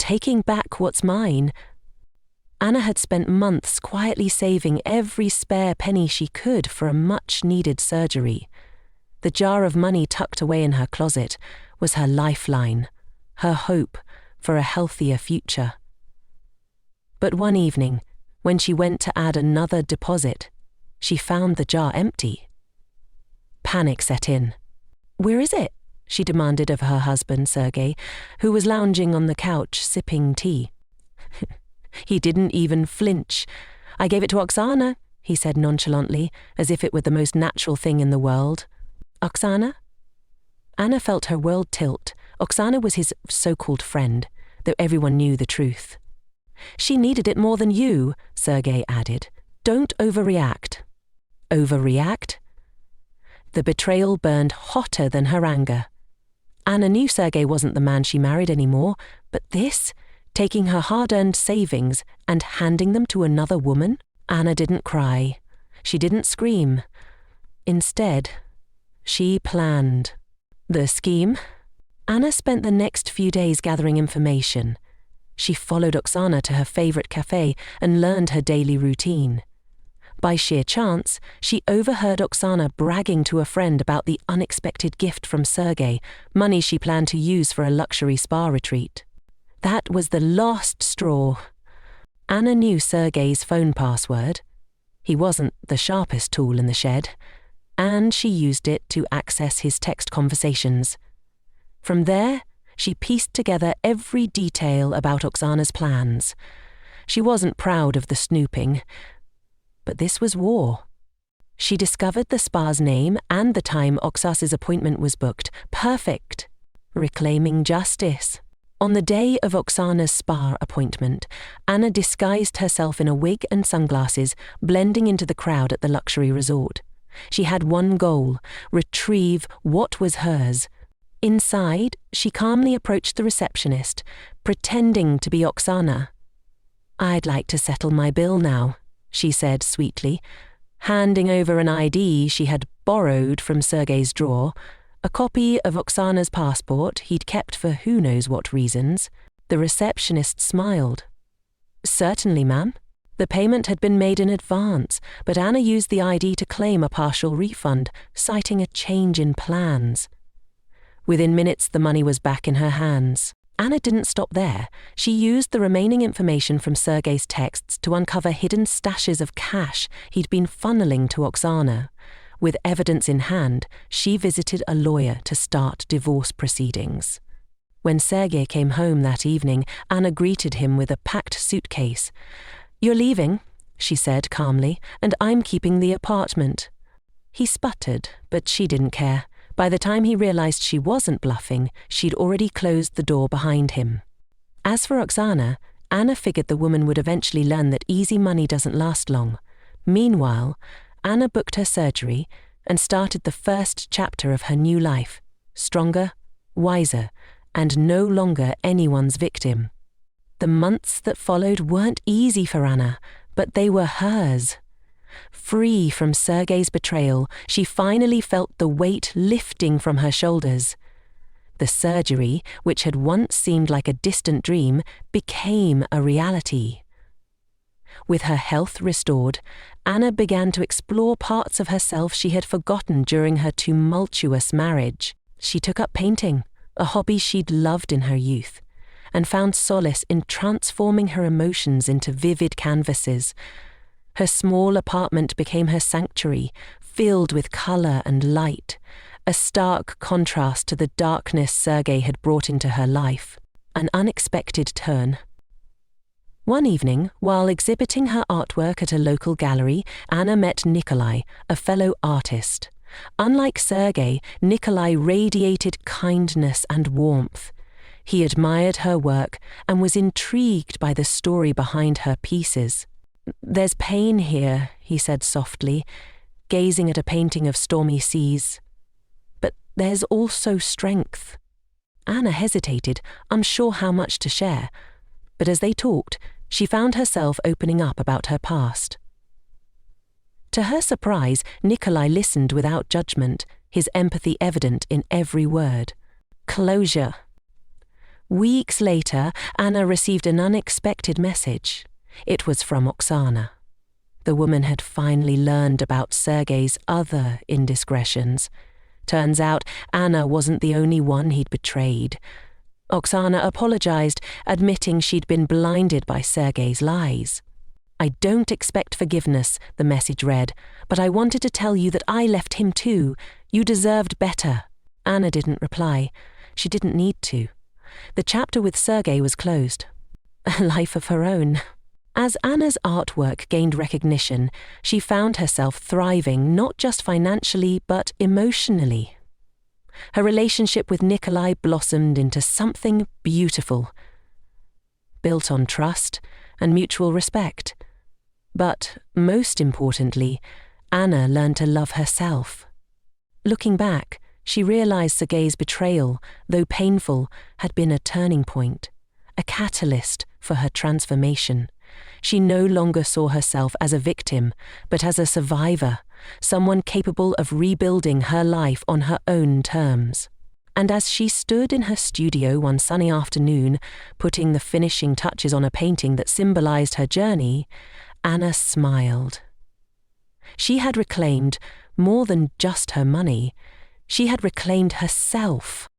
taking back what's mine. Anna had spent months quietly saving every spare penny she could for a much-needed surgery. The jar of money tucked away in her closet was her lifeline, her hope for a healthier future. But one evening, when she went to add another deposit, she found the jar empty. Panic set in. "Where is it?" she demanded of her husband, Sergei, who was lounging on the couch sipping tea. He didn't even flinch. "I gave it to Oksana," he said nonchalantly, as if it were the most natural thing in the world. "Oksana?" Anna felt her world tilt. Oksana was his so-called friend, though everyone knew the truth. "She needed it more than you," Sergei added. "Don't overreact." Overreact? The betrayal burned hotter than her anger. Anna knew Sergei wasn't the man she married anymore, but this, taking her hard-earned savings and handing them to another woman? Anna didn't cry. She didn't scream. Instead, she planned. The scheme? Anna spent the next few days gathering information. She followed Oksana to her favorite cafe and learned her daily routine. By sheer chance, she overheard Oksana bragging to a friend about the unexpected gift from Sergei, money she planned to use for a luxury spa retreat. That was the last straw. Anna knew Sergei's phone password. He wasn't the sharpest tool in the shed, and she used it to access his text conversations. From there, she pieced together every detail about Oksana's plans. She wasn't proud of the snooping, but this was war. She discovered the spa's name and the time Oksasa's appointment was booked. Perfect. Reclaiming justice. On the day of Oksana's spa appointment, Anna disguised herself in a wig and sunglasses, blending into the crowd at the luxury resort. She had one goal: retrieve what was hers. Inside, she calmly approached the receptionist, pretending to be Oksana. "I'd like to settle my bill now," she said sweetly, handing over an ID she had borrowed from Sergei's drawer, a copy of Oksana's passport he'd kept for who knows what reasons. The receptionist smiled. "Certainly, ma'am." The payment had been made in advance, but Anna used the ID to claim a partial refund, citing a change in plans. Within minutes, the money was back in her hands. Anna didn't stop there. She used the remaining information from Sergei's texts to uncover hidden stashes of cash he'd been funneling to Oksana. With evidence in hand, she visited a lawyer to start divorce proceedings. When Sergei came home that evening, Anna greeted him with a packed suitcase. "You're leaving," she said calmly, "and I'm keeping the apartment." He sputtered, but she didn't care. By the time he realized she wasn't bluffing, she'd already closed the door behind him. As for Oksana, Anna figured the woman would eventually learn that easy money doesn't last long. Meanwhile, Anna booked her surgery and started the first chapter of her new life, stronger, wiser, and no longer anyone's victim. The months that followed weren't easy for Anna, but they were hers. Free from Sergei's betrayal, she finally felt the weight lifting from her shoulders. The surgery, which had once seemed like a distant dream, became a reality. With her health restored, Anna began to explore parts of herself she had forgotten during her tumultuous marriage. She took up painting, a hobby she'd loved in her youth, and found solace in transforming her emotions into vivid canvases. Her small apartment became her sanctuary, filled with colour and light, a stark contrast to the darkness Sergei had brought into her life. An unexpected turn. One evening, while exhibiting her artwork at a local gallery, Anna met Nikolai, a fellow artist. Unlike Sergei, Nikolai radiated kindness and warmth. He admired her work and was intrigued by the story behind her pieces. "There's pain here," he said softly, gazing at a painting of stormy seas. "But there's also strength." Anna hesitated, unsure how much to share, but as they talked, she found herself opening up about her past. To her surprise, Nikolai listened without judgment, his empathy evident in every word. Closure. Weeks later, Anna received an unexpected message. It was from Oksana. The woman had finally learned about Sergei's other indiscretions. Turns out Anna wasn't the only one he'd betrayed. Oksana apologized, admitting she'd been blinded by Sergei's lies. "I don't expect forgiveness," the message read, "but I wanted to tell you that I left him too. You deserved better." Anna didn't reply. She didn't need to. The chapter with Sergei was closed. A life of her own. As Anna's artwork gained recognition, she found herself thriving not just financially but emotionally. Her relationship with Nikolai blossomed into something beautiful, built on trust and mutual respect. But most importantly, Anna learned to love herself. Looking back, she realized Sergei's betrayal, though painful, had been a turning point, a catalyst for her transformation. She no longer saw herself as a victim, but as a survivor, someone capable of rebuilding her life on her own terms. And as she stood in her studio one sunny afternoon, putting the finishing touches on a painting that symbolized her journey, Anna smiled. She had reclaimed more than just her money. She had reclaimed herself.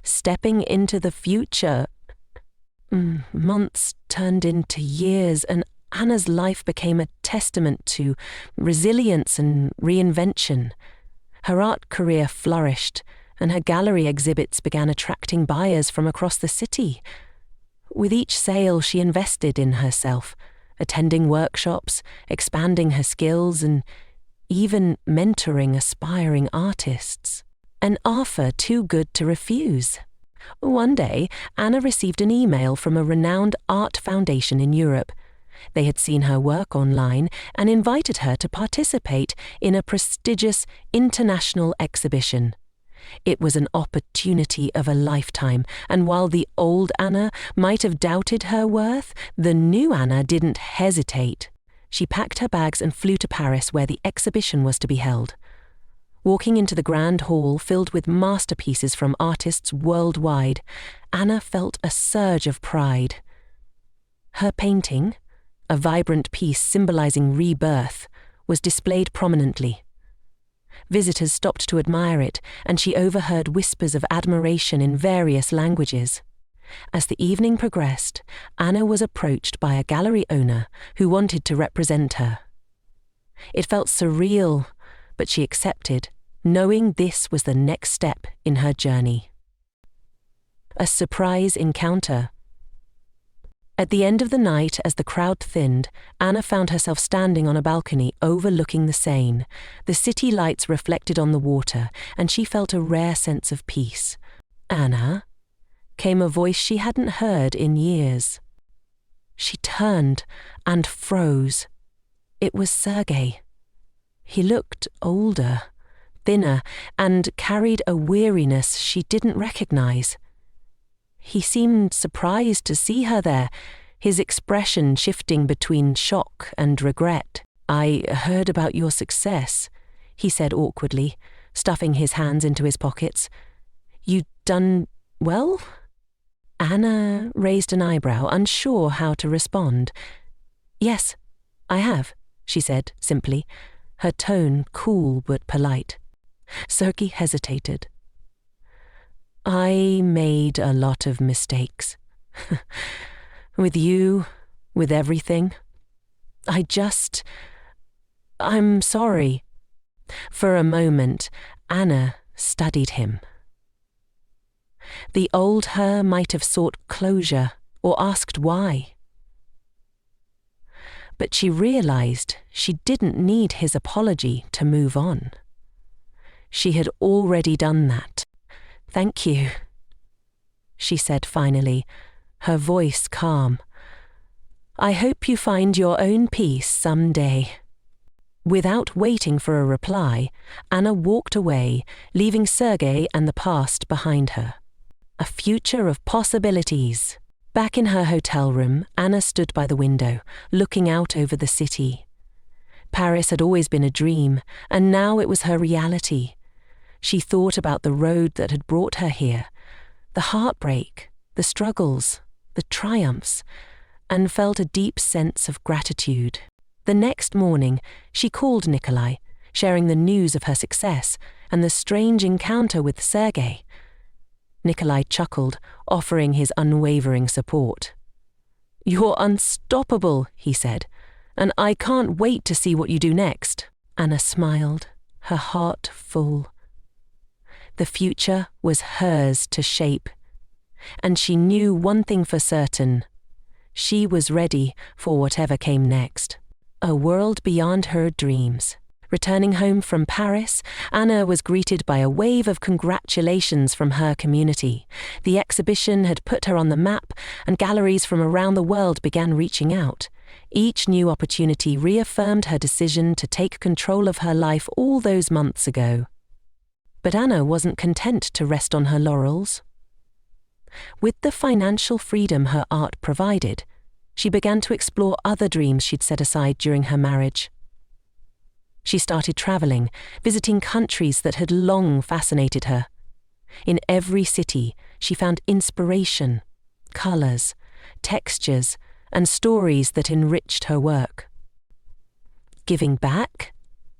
Stepping into the future. Months turned into years, and Anna's life became a testament to resilience and reinvention. Her art career flourished, and her gallery exhibits began attracting buyers from across the city. With each sale, she invested in herself, attending workshops, expanding her skills, and even mentoring aspiring artists. An offer too good to refuse. One day, Anna received an email from a renowned art foundation in Europe. They had seen her work online and invited her to participate in a prestigious international exhibition. It was an opportunity of a lifetime, and while the old Anna might have doubted her worth, the new Anna didn't hesitate. She packed her bags and flew to Paris, where the exhibition was to be held. Walking into the grand hall filled with masterpieces from artists worldwide, Anna felt a surge of pride. Her painting, a vibrant piece symbolizing rebirth, was displayed prominently. Visitors stopped to admire it, and she overheard whispers of admiration in various languages. As the evening progressed, Anna was approached by a gallery owner who wanted to represent her. It felt surreal, but she accepted, knowing this was the next step in her journey. A surprise encounter. At the end of the night, as the crowd thinned, Anna found herself standing on a balcony overlooking the Seine. The city lights reflected on the water, and she felt a rare sense of peace. "Anna?" came a voice she hadn't heard in years. She turned and froze. It was Sergei. He looked older, thinner, and carried a weariness she didn't recognize. He seemed surprised to see her there, his expression shifting between shock and regret. "I heard about your success," he said awkwardly, stuffing his hands into his pockets. "You done well?" Anna raised an eyebrow, unsure how to respond. "Yes, I have," she said simply, her tone cool but polite. Sergei hesitated. "I made a lot of mistakes. With you, with everything. I'm sorry." For a moment, Anna studied him. The old her might have sought closure or asked why. But she realized she didn't need his apology to move on. She had already done that. "Thank you," she said finally, her voice calm. "I hope you find your own peace someday." Without waiting for a reply, Anna walked away, leaving Sergei and the past behind her. A future of possibilities. Back in her hotel room, Anna stood by the window, looking out over the city. Paris had always been a dream, and now it was her reality. She thought about the road that had brought her here, the heartbreak, the struggles, the triumphs, and felt a deep sense of gratitude. The next morning, she called Nikolai, sharing the news of her success and the strange encounter with Sergei. Nikolai chuckled, offering his unwavering support. "You're unstoppable," he said, "and I can't wait to see what you do next." Anna smiled, her heart full. The future was hers to shape, and she knew one thing for certain. She was ready for whatever came next. A world beyond her dreams. Returning home from Paris, Anna was greeted by a wave of congratulations from her community. The exhibition had put her on the map, and galleries from around the world began reaching out. Each new opportunity reaffirmed her decision to take control of her life all those months ago. But Anna wasn't content to rest on her laurels. With the financial freedom her art provided, she began to explore other dreams she'd set aside during her marriage. She started traveling, visiting countries that had long fascinated her. In every city, she found inspiration, colors, textures, and stories that enriched her work. Giving back?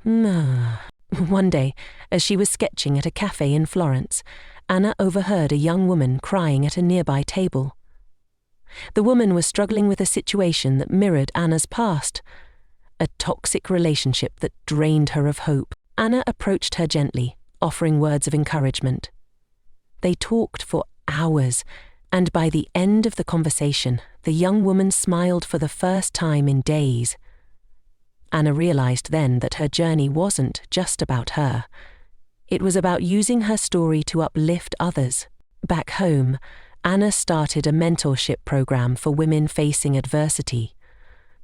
One day, as she was sketching at a cafe in Florence, Anna overheard a young woman crying at a nearby table. The woman was struggling with a situation that mirrored Anna's past, a toxic relationship that drained her of hope. Anna approached her gently, offering words of encouragement. They talked for hours, and by the end of the conversation, the young woman smiled for the first time in days. Anna realized then that her journey wasn't just about her. It was about using her story to uplift others. Back home, Anna started a mentorship program for women facing adversity.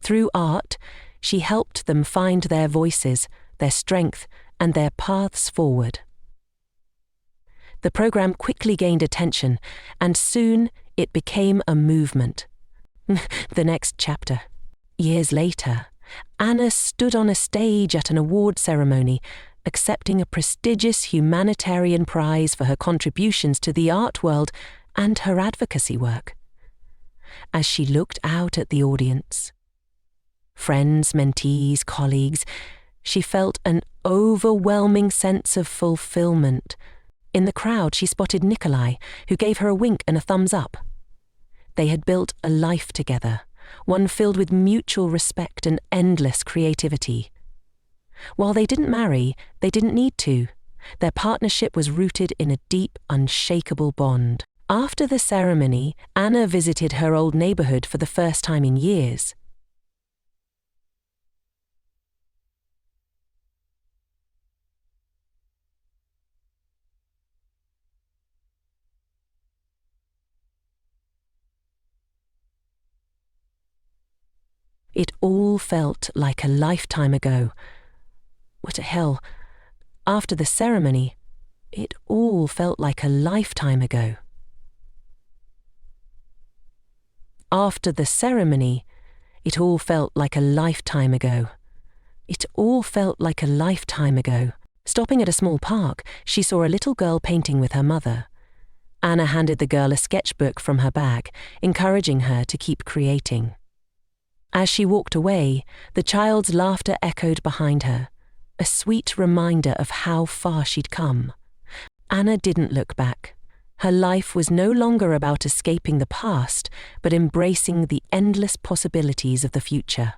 Through art, she helped them find their voices, their strength, and their paths forward. The program quickly gained attention, and soon it became a movement. The next chapter. Years later, Anna stood on a stage at an award ceremony, accepting a prestigious humanitarian prize for her contributions to the art world and her advocacy work. As she looked out at the audience, friends, mentees, colleagues, she felt an overwhelming sense of fulfillment. In the crowd, she spotted Nikolai, who gave her a wink and a thumbs up. They had built a life together, one filled with mutual respect and endless creativity. While they didn't marry, they didn't need to. Their partnership was rooted in a deep, unshakable bond. After the ceremony, Anna visited her old neighborhood for the first time in years. It all felt like a lifetime ago. What the hell? After the ceremony, it all felt like a lifetime ago. After the ceremony, it all felt like a lifetime ago. It all felt like a lifetime ago. Stopping at a small park, she saw a little girl painting with her mother. Anna handed the girl a sketchbook from her bag, encouraging her to keep creating. As she walked away, the child's laughter echoed behind her, a sweet reminder of how far she'd come. Anna didn't look back. Her life was no longer about escaping the past, but embracing the endless possibilities of the future.